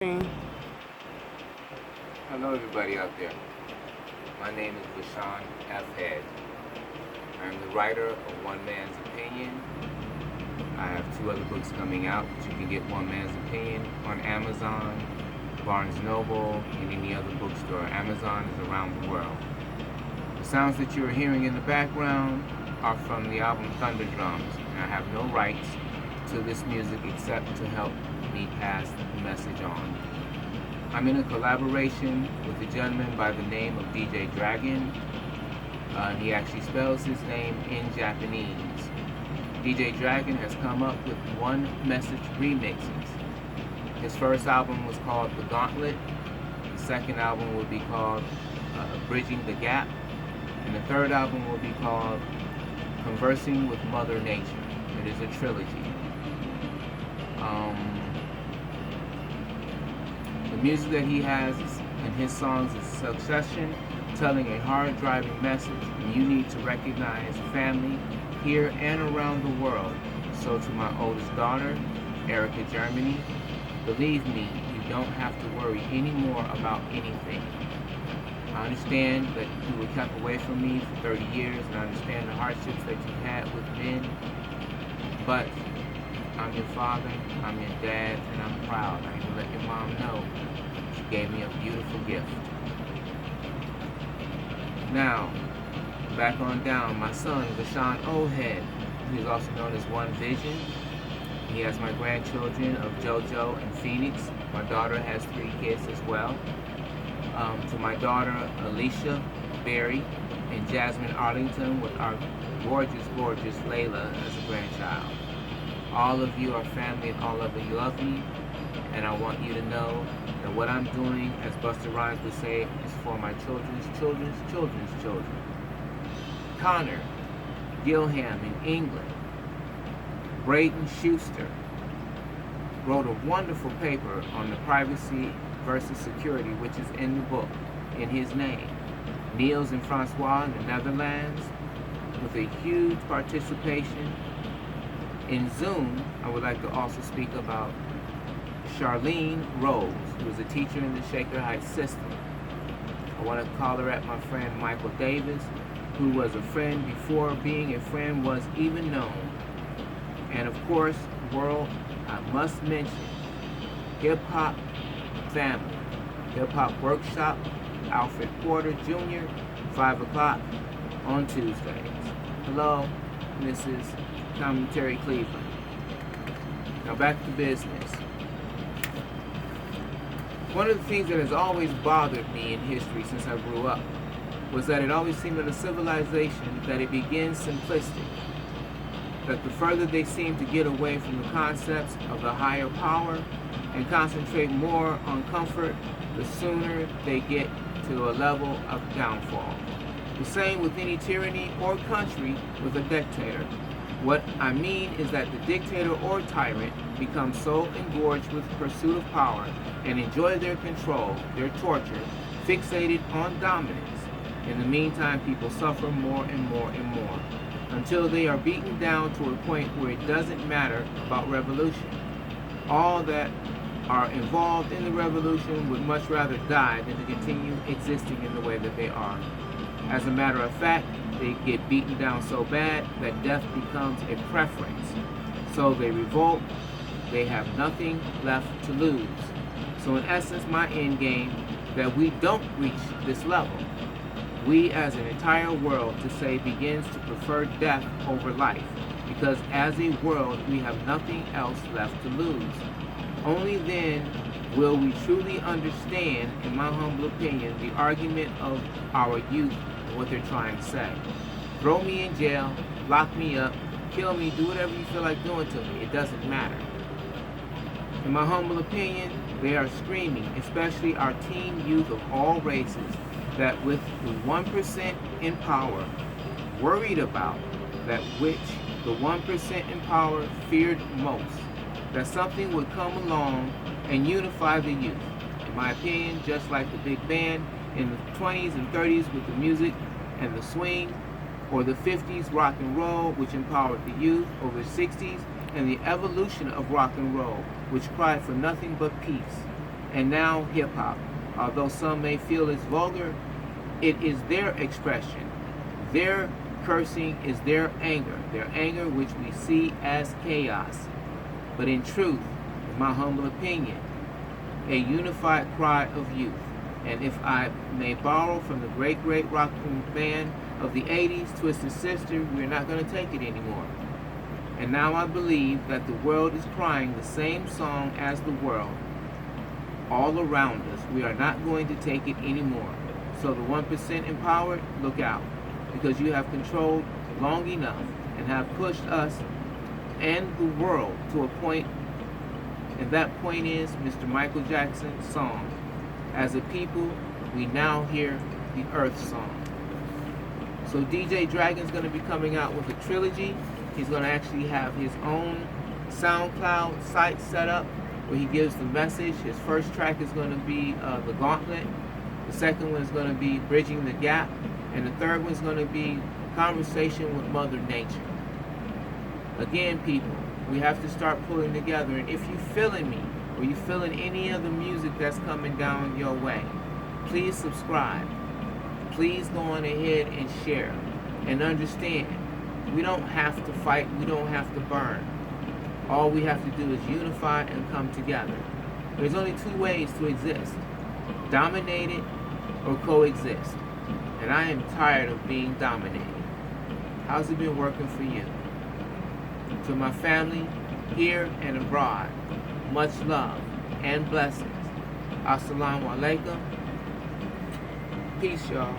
Hello everybody out there. My name is VaShawn F. Head. I'm the writer of One Man's Opinion. I have two other books coming out, but you can get One Man's Opinion on Amazon, Barnes Noble, and any other bookstore. Amazon is around the world. The sounds that you are hearing in the background are from the album Thunder Drums, and I have no rights to this music except to help me pass the message on. I'm in a collaboration with a gentleman by the name of DJ Dragon. He actually spells his name in Japanese. DJ Dragon has come up with One Message remixes. His first album was called The Gauntlet. The second album will be called Bridging the Gap. And the third album will be called Conversing with Mother Nature. It is a trilogy. The music that he has in his songs is Succession, telling a hard-driving message, and you need to recognize family here and around the world. So to my oldest daughter, Erica Germany, believe me, you don't have to worry anymore about anything. I understand that you were kept away from me for 30 years, and I understand the hardships that you had with men, but I'm your father, I'm your dad, and I'm proud. I need to let your mom know she gave me a beautiful gift. Now, back on down, my son, VaShawn Head. He's also known as One Vision. He has my grandchildren of JoJo and Phoenix. My daughter has 3 kids as well. To my daughter, Alicia Berry, and Jasmine Arlington, with our gorgeous Layla as a grandchild. All of you are family, and all of you love me, and I want you to know that what I'm doing, as Busta Rhymes would say, is for my children's children. Connor Gilham in England, Braden Schuster, wrote a wonderful paper on the privacy versus security, which is in the book, in his name. Niels and Francois in the Netherlands, with a huge participation. In Zoom, I would like to also speak about Charlene Rose, who is a teacher in the Shaker Heights system. I want to call her at my friend Michael Davis, who was a friend before being a friend was even known. And of course, world, I must mention, Hip Hop Family, Hip Hop Workshop, Alfred Porter Jr., 5 o'clock on Tuesdays. Hello, Mrs. Commentary Cleveland. Now back to business. One of the things that has always bothered me in history since I grew up was that it always seemed in a civilization that it begins simplistic. That the further they seem to get away from the concepts of the higher power and concentrate more on comfort, the sooner they get to a level of downfall. The same with any tyranny or country with a dictator. What I mean is that the dictator or tyrant becomes so engorged with pursuit of power and enjoy their control, their torture, fixated on dominance. In the meantime, people suffer more and more and more, until they are beaten down to a point where it doesn't matter about revolution. All that are involved in the revolution would much rather die than to continue existing in the way that they are. As a matter of fact, they get beaten down so bad that death becomes a preference. So they revolt, they have nothing left to lose. So in essence, my end game, that we don't reach this level. We as an entire world, to say, begins to prefer death over life, because as a world, we have nothing else left to lose. Only then will we truly understand, in my humble opinion, the argument of our youth and what they're trying to say. Throw me in jail, lock me up, kill me, do whatever you feel like doing to me. It doesn't matter. In my humble opinion, they are screaming, especially our teen youth of all races, that with the 1% in power worried about, that which the 1% in power feared most, that something would come along and unify the youth. In my opinion, just like the big band in the 20s and 30s with the music and the swing, or the 50s rock and roll, which empowered the youth, or the 60s, and the evolution of rock and roll, which cried for nothing but peace. and now hip-hop. Although some may feel it's vulgar, it is their expression. Their cursing is their anger which we see as chaos. But in truth, in my humble opinion, a unified cry of youth. And if I may borrow from the great rock band of the 80s, Twisted Sister, we're not going to take it anymore. And now I believe that the world is crying the same song as the world all around us. We are not going to take it anymore. So the 1% empowered, look out, because you have controlled long enough and have pushed us and the world to a point, and that point is Mr. Michael Jackson's song. As a people, we now hear the Earth song. So DJ Dragon's going to be coming out with a trilogy. He's going to actually have his own SoundCloud site set up where he gives the message. His first track is going to be The Gauntlet. The second one is going to be Bridging the Gap. And the third one is going to be Conversation with Mother Nature. Again, people, we have to start pulling together. And if you're feeling me, or you're feeling any of the music that's coming down your way, please subscribe. Please go on ahead and share. And understand, we don't have to fight, we don't have to burn. All we have to do is unify and come together. There's only two ways to exist: dominated or coexist. And I am tired of being dominated. How's it been working for you? To my family, here and abroad, much love and blessings. Assalamu alaikum. Peace, y'all.